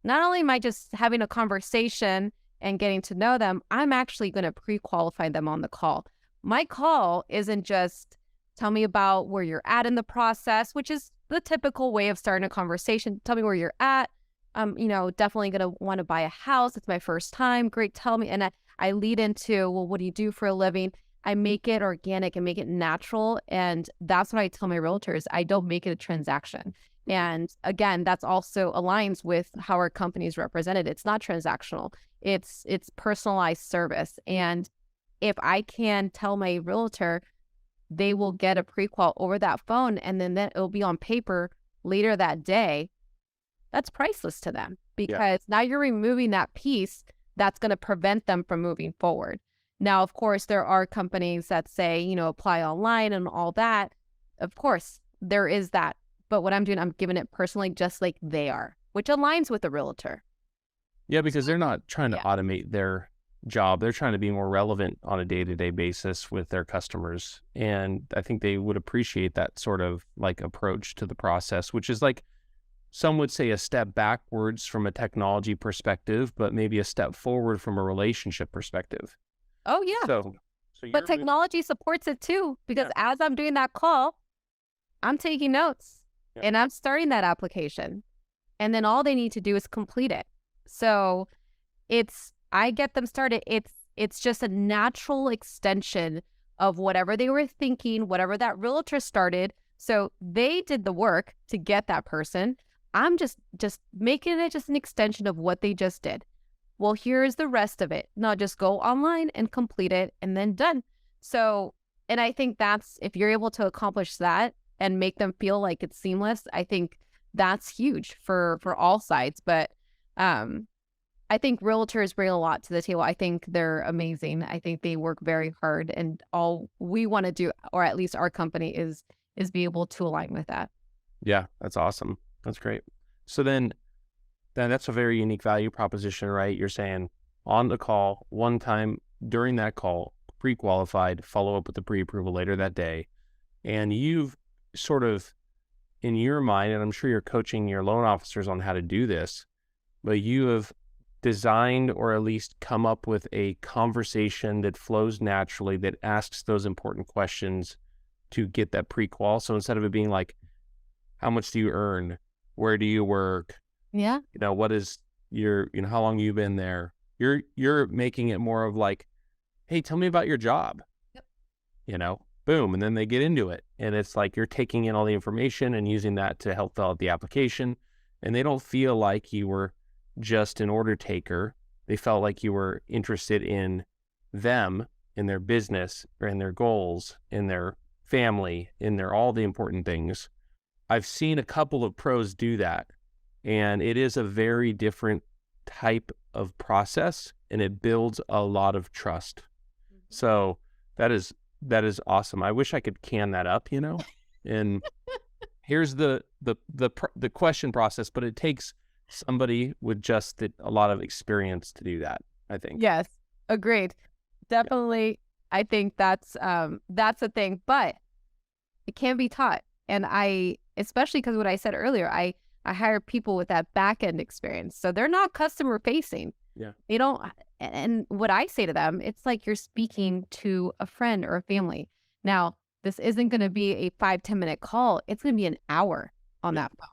not only am I just having a conversation and getting to know them, I'm actually going to pre-qualify them on the call. My call isn't just tell me about where you're at in the process, which is the typical way of starting a conversation. Tell me where you're at. Definitely going to want to buy a house. It's my first time. Great. Tell me. And I lead into, well, what do you do for a living? I make it organic and make it natural. And that's what I tell my realtors. I don't make it a transaction. And again, that's also aligns with how our company is represented. It's not transactional. It's personalized service. And if I can tell my realtor, they will get a pre-qual over that phone, and then it'll be on paper later that day. That's priceless to them because now you're removing that piece that's going to prevent them from moving forward. Now, of course, there are companies that say, apply online and all that. Of course, there is that. But what I'm doing, I'm giving it personally just like they are, which aligns with the realtor. Yeah, because they're not trying to automate their job. They're trying to be more relevant on a day-to-day basis with their customers. And I think they would appreciate that sort of like approach to the process, which is like some would say a step backwards from a technology perspective, but maybe a step forward from a relationship perspective. Oh, yeah. So but technology supports it too, because as I'm doing that call, I'm taking notes and I'm starting that application. And then all they need to do is complete it. So I get them started. It's just a natural extension of whatever they were thinking, whatever that realtor started. So they did the work to get that person. I'm just making it just an extension of what they just did. Well, here's the rest of it. Now just go online and complete it and then done. So, and I think if you're able to accomplish that and make them feel like it's seamless, I think that's huge for all sides. But I think realtors bring a lot to the table. I think they're amazing. I think they work very hard, and all we want to do, or at least our company, is be able to align with that. Yeah, that's awesome. That's great. So then that's a very unique value proposition, right? You're saying on the call, one time during that call, pre-qualified, follow up with the pre-approval later that day. And you've sort of, in your mind, and I'm sure you're coaching your loan officers on how to do this, but you have designed or at least come up with a conversation that flows naturally, that asks those important questions to get that pre-qual. So instead of it being like, how much do you earn? Where do you work? Yeah. What is your, how long you've been there? You're making it more of like, hey, tell me about your job. Yep. Boom. And then they get into it. And it's like, you're taking in all the information and using that to help fill out the application. And they don't feel like you were just an order taker. They felt like you were interested in them, in their business, or in their goals, in their family in there, all the important things. I've seen a couple of pros do that, and it is a very different type of process, and it builds a lot of trust. So that is awesome. I wish I could can that up, and here's the question process, but it takes somebody with just a lot of experience to do that, I think. Yes, agreed. Definitely. I think that's a thing, but it can be taught. And especially because what I said earlier, I hire people with that back end experience. So they're not customer facing. Yeah. They don't, and what I say to them, it's like you're speaking to a friend or a family. Now, this isn't going to be a 5-10 minute call. It's going to be an hour on that phone.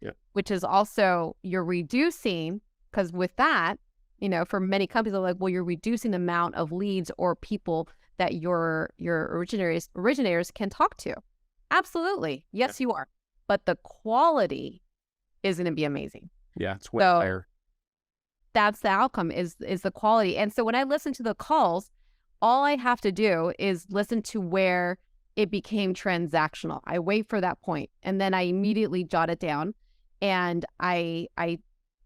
Yeah. Which is also, you're reducing, because with that, for many companies, they're like, well, you're reducing the amount of leads or people that your originators can talk to. Absolutely. Yes, you are. But the quality is going to be amazing. Yeah, it's way higher. That's the outcome is the quality. And so when I listen to the calls, all I have to do is listen to where it became transactional. I wait for that point, and then I immediately jot it down, and I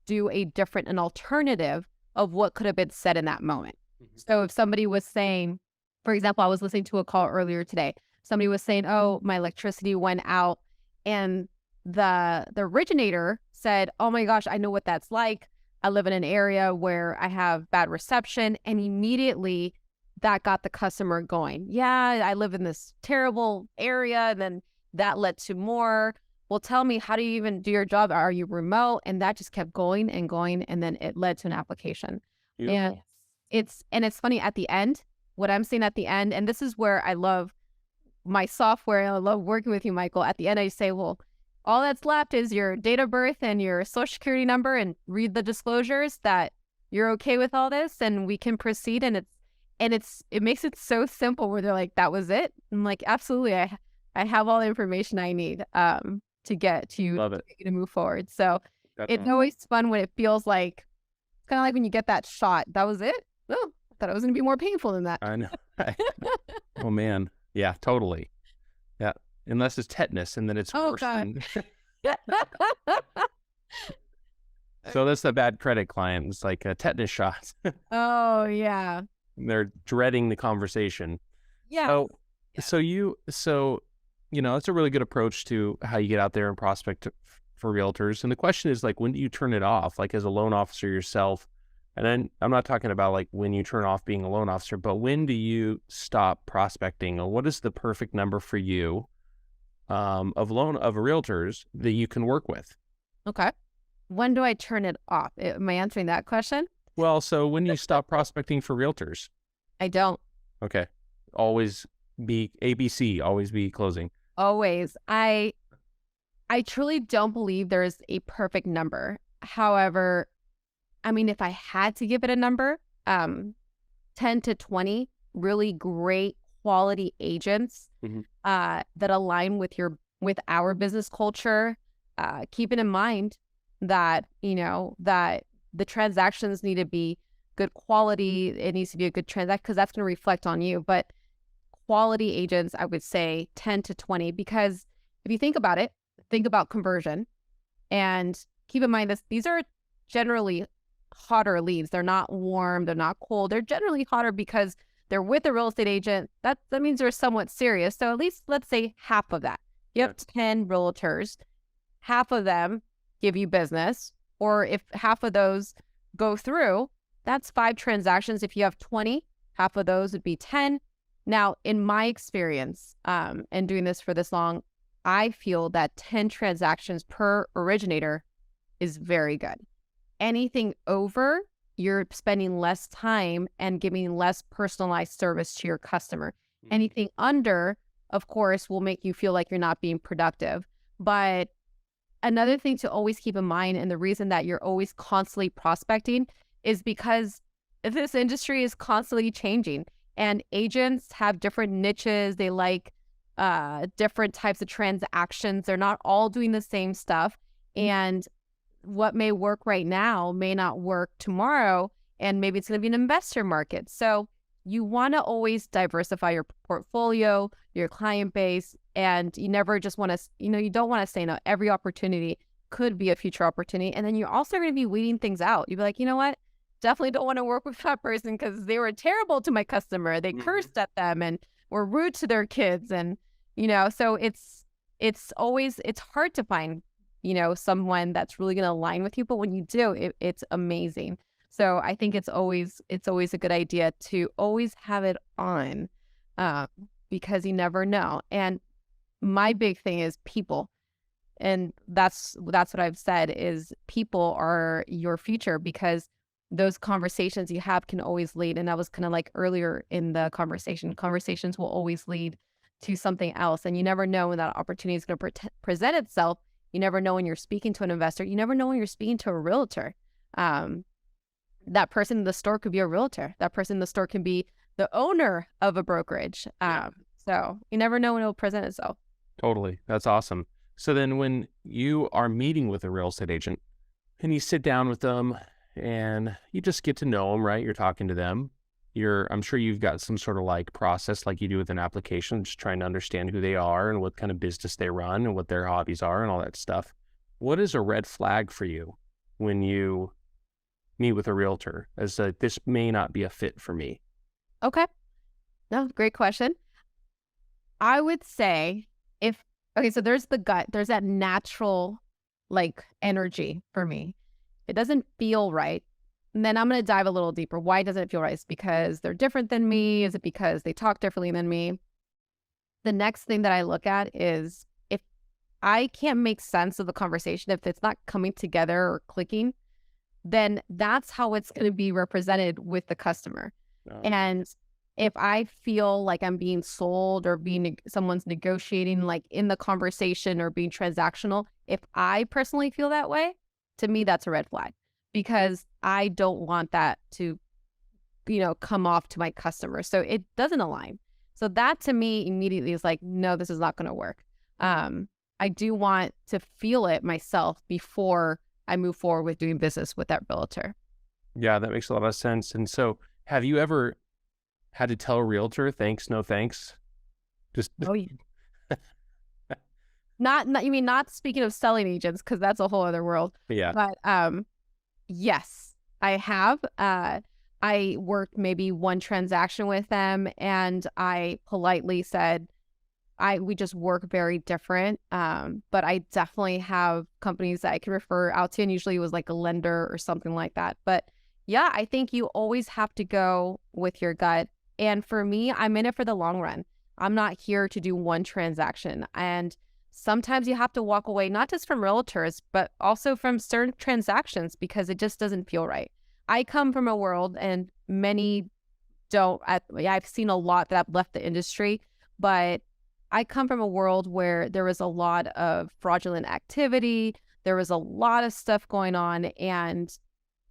do an alternative of what could have been said in that moment. So if somebody was saying, for example, I was listening to a call earlier today. Somebody was saying, oh, my electricity went out. And the originator said, oh my gosh, I know what that's like. I live in an area where I have bad reception. And immediately that got the customer going. Yeah, I live in this terrible area. And then that led to more. Well, tell me, how do you even do your job? Are you remote? And that just kept going and going. And then it led to an application. Beautiful. And it's funny at the end, what I'm seeing at the end, and this is where I love my software. I love working with you, Michael. At the end, I say, well, all that's left is your date of birth and your social security number, and read the disclosures that you're okay with all this and we can proceed. And it makes it so simple where they're like, that was it. I'm like, absolutely. I have all the information I need to get to move forward. So it's always fun when it feels like, it's kind of like when you get that shot. That was it? Oh, I thought it was going to be more painful than that. I know. Oh, man. Yeah, totally. Yeah. Unless it's tetanus, and then it's worse. God. So that's the bad credit client. It's like a tetanus shot. Oh, yeah. They're dreading the conversation. Yeah. So it's a really good approach to how you get out there and prospect for realtors. And the question is, like, when do you turn it off? Like, as a loan officer yourself, and then I'm not talking about like when you turn off being a loan officer, but when do you stop prospecting? Or what is the perfect number for you of realtors that you can work with? Okay. When do I turn it off? Am I answering that question? Well, so when you stop prospecting for realtors? I don't. Okay. Always be ABC, always be closing. Always. I truly don't believe there's a perfect number. However, I mean, if I had to give it a number, 10 to 20 really great quality agents that align with our business culture, keeping in mind that, that the transactions need to be good quality. It needs to be a good transaction because that's going to reflect on you. But quality agents, I would say 10 to 20, because if you think about it, think about conversion, and keep in mind these are generally hotter leads. They're not warm. They're not cold. They're generally hotter because they're with a real estate agent. That means they're somewhat serious. So at least let's say half of that. You have 10 realtors, half of them give you business, or if half of those go through, that's 5 transactions. If you have 20, half of those would be 10. Now, in my experience, and doing this for this long, I feel that 10 transactions per originator is very good. Anything over, you're spending less time and giving less personalized service to your customer. Anything under, of course, will make you feel like you're not being productive. But another thing to always keep in mind, and the reason that you're always constantly prospecting, is because this industry is constantly changing, and agents have different niches. They like different types of transactions. They're not all doing the same stuff. And what may work right now may not work tomorrow, and maybe it's going to be an investor market. So you want to always diversify your portfolio, your client base, and you never just want to, you don't want to say no. Every opportunity could be a future opportunity. And then you're also going to be weeding things out. You'd be like, you know what? Definitely don't want to work with that person because they were terrible to my customer. They cursed at them and were rude to their kids. And, so it's hard to find, someone that's really going to align with you. But when you do, it's amazing. So I think it's always a good idea to always have it on, because you never know. And my big thing is people. And that's what I've said is people are your future, because those conversations you have can always lead. And that was kind of like earlier in the conversations will always lead to something else. And you never know when that opportunity is going to present itself. You never know when you're speaking to an investor. You never know when you're speaking to a realtor. That person in the store could be a realtor. That person in the store can be the owner of a brokerage. So you never know when it will present itself. Totally. That's awesome. So then when you are meeting with a real estate agent and you sit down with them and you just get to know them, right? You're talking to them. I'm sure you've got some sort of like process like you do with an application, just trying to understand who they are and what kind of business they run and what their hobbies are and all that stuff. What is a red flag for you when you meet with a realtor as this may not be a fit for me? Okay. No, great question. I would say so there's the gut, there's that natural like energy for me. It doesn't feel right. And then I'm going to dive a little deeper. Why doesn't it feel right? Is it because they're different than me? Is it because they talk differently than me? The next thing that I look at is if I can't make sense of the conversation, if it's not coming together or clicking, then that's how it's going to be represented with the customer. And if I feel like I'm being sold or someone's negotiating like in the conversation or being transactional, if I personally feel that way, to me, that's a red flag, because I don't want that to, come off to my customer. So it doesn't align. So that to me immediately is like, no, this is not going to work. I do want to feel it myself before I move forward with doing business with that realtor. Yeah, that makes a lot of sense. And so have you ever had to tell a realtor, thanks, no thanks? Oh, yeah. Not you mean not speaking of selling agents, because that's a whole other world. Yeah. But yes, I have. I worked maybe one transaction with them, and I politely said, we just work very different. But I definitely have companies that I can refer out to, and usually it was like a lender or something like that. But yeah, I think you always have to go with your gut. And for me, I'm in it for the long run. I'm not here to do one transaction. And sometimes you have to walk away, not just from realtors, but also from certain transactions, because it just doesn't feel right. I come from a world, and many don't. I've seen a lot that have left the industry, but I come from a world where there was a lot of fraudulent activity. There was a lot of stuff going on. And,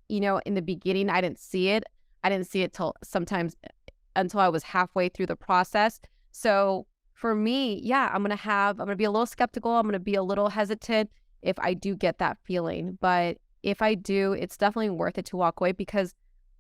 in the beginning, I didn't see it. I didn't see it until I was halfway through the process. So for me, yeah, I'm going to be a little skeptical. I'm going to be a little hesitant if I do get that feeling. But if I do, it's definitely worth it to walk away, because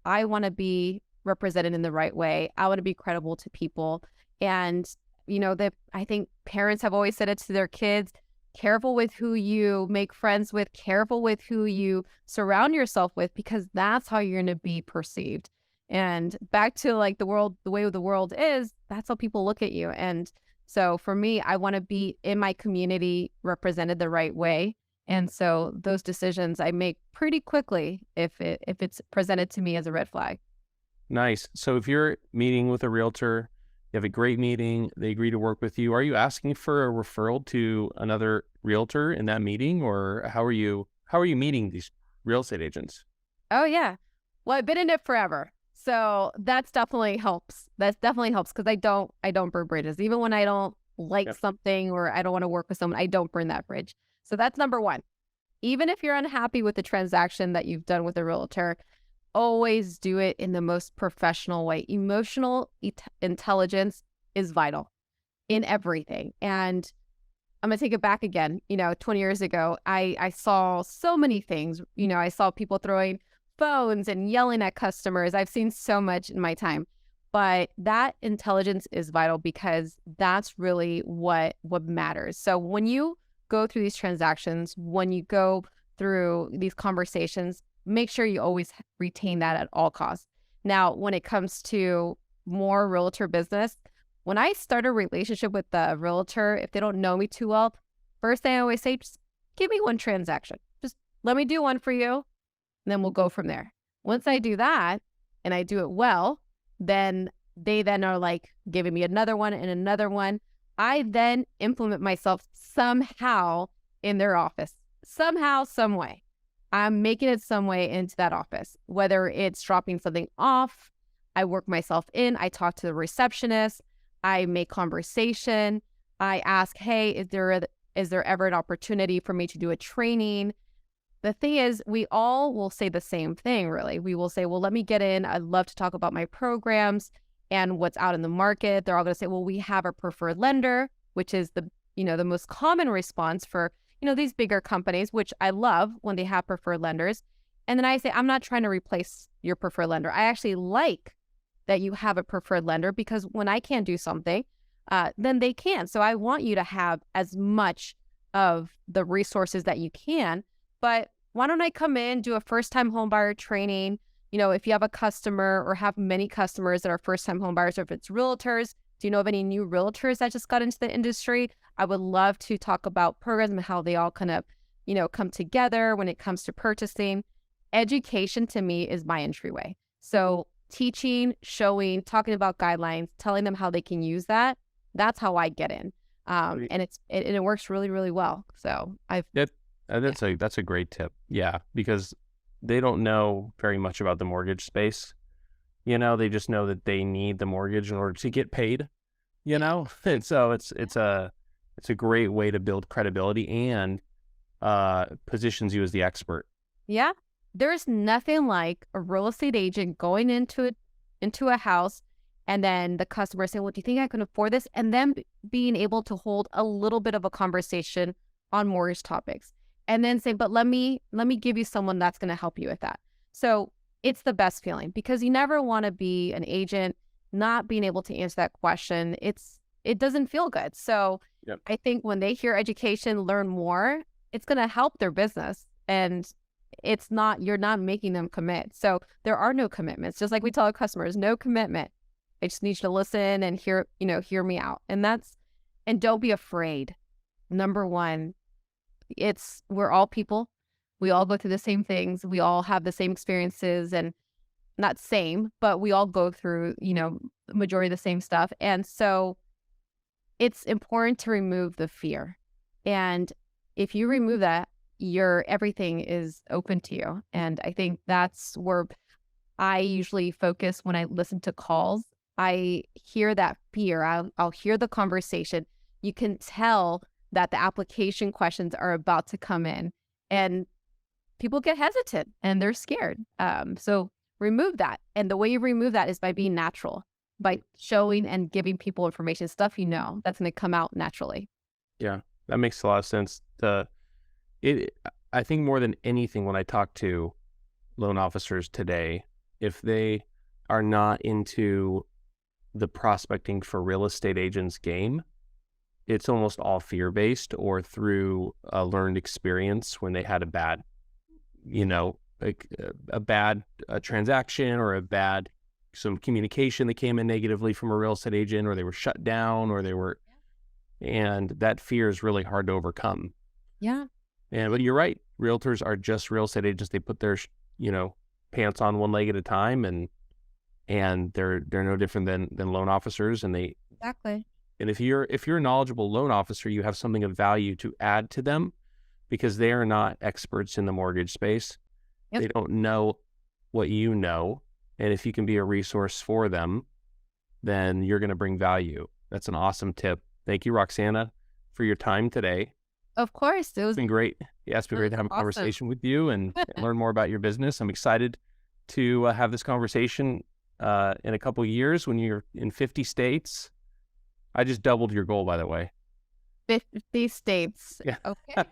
I want to be represented in the right way. I want to be credible to people. And, I think parents have always said it to their kids, careful with who you make friends with, careful with who you surround yourself with, because that's how you're going to be perceived. And back to like the way the world is, that's how people look at you. And so for me, I want to be in my community represented the right way. And so those decisions I make pretty quickly if it's presented to me as a red flag. Nice. So if you're meeting with a realtor, you have a great meeting, they agree to work with you, are you asking for a referral to another realtor in that meeting, or how are you meeting these real estate agents? Oh yeah. Well, I've been in it forever. So that definitely helps. Because I don't burn bridges. Even when I don't like something or I don't want to work with someone, I don't burn that bridge. So that's number one. Even if you're unhappy with the transaction that you've done with a realtor, always do it in the most professional way. Emotional intelligence is vital in everything. And I'm going to take it back again. 20 years ago, I saw so many things. I saw people throwing phones and yelling at customers. I've seen so much in my time. But that intelligence is vital because that's really what matters. So when you go through these transactions, when you go through these conversations, make sure you always retain that at all costs. Now, when it comes to more realtor business, when I start a relationship with the realtor, if they don't know me too well, first thing I always say, just give me one transaction. Just let me do one for you, and then we'll go from there. Once I do that and I do it well, then they then are like giving me another one and another one. I then implement myself somehow in their office, somehow, some way. I'm making it some way into that office, whether it's dropping something off, I work myself in, I talk to the receptionist, I make conversation, I ask, hey, is there ever an opportunity for me to do a training? The thing is, we all will say the same thing, really. We will say, well, let me get in. I'd love to talk about my programs and what's out in the market. They're all going to say, well, we have a preferred lender, which is the most common response for, these bigger companies, which I love when they have preferred lenders. And then I say, I'm not trying to replace your preferred lender. I actually like that you have a preferred lender because when I can't do something, then they can. So I want you to have as much of the resources that you can. But why don't I come in, do a first-time homebuyer training? If you have a customer or have many customers that are first-time homebuyers, or if it's realtors, do you know of any new realtors that just got into the industry? I would love to talk about programs and how they all kind of, come together when it comes to purchasing. Education to me is my entryway. So teaching, showing, talking about guidelines, telling them how they can use that, that's how I get in. And it works really, really well. So that's a great tip. Yeah, because they don't know very much about the mortgage space. They just know that they need the mortgage in order to get paid. And so it's a great way to build credibility and positions you as the expert. Yeah, there's nothing like a real estate agent going into a house, and then the customer saying, well, do you think I can afford this? And then being able to hold a little bit of a conversation on mortgage topics. And then say, but let me give you someone that's going to help you with that. So it's the best feeling because you never want to be an agent not being able to answer that question. It doesn't feel good. So yep. I think when they hear education, learn more, it's going to help their business. And you're not making them commit. So there are no commitments. Just like we tell our customers, no commitment. I just need you to listen and hear me out. And don't be afraid. Number one, we're all people. We all go through the same things. We all have the same experiences, and not same, but we all go through, the majority of the same stuff. And so it's important to remove the fear. And if you remove that, everything is open to you. And I think that's where I usually focus when I listen to calls. I hear that fear. I'll hear the conversation. You can tell that the application questions are about to come in, and people get hesitant and they're scared. So remove that. And the way you remove that is by being natural, by showing and giving people information, stuff that's going to come out naturally. Yeah, that makes a lot of sense. I think more than anything, when I talk to loan officers today, if they are not into the prospecting for real estate agents game, it's almost all fear-based or through a learned experience when they had a bad, a bad transaction or some communication that came in negatively from a real estate agent, or they were shut down, and that fear is really hard to overcome. Yeah. But you're right. Realtors are just real estate agents. They put their, pants on one leg at a time, and they're no different than loan officers. And Exactly. And if you're a knowledgeable loan officer, you have something of value to add to them because they are not experts in the mortgage space. Yep. They don't know what you know. And if you can be a resource for them, then you're going to bring value. That's an awesome tip. Thank you, Roxana, for your time today. Of course. It's been great. Yeah, it's been great to have a conversation with you and learn more about your business. I'm excited to have this conversation in a couple of years when you're in 50 states. I just doubled your goal, by the way. 50 states. Yeah. Okay.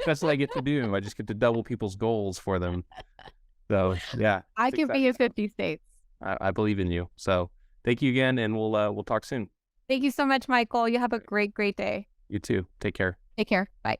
That's what I get to do. I just get to double people's goals for them. So, yeah. I can be in 50 states. I believe in you. So, Thank you again, and we'll talk soon. Thank you so much, Michael. You have a great day. You too. Take care. Take care. Bye.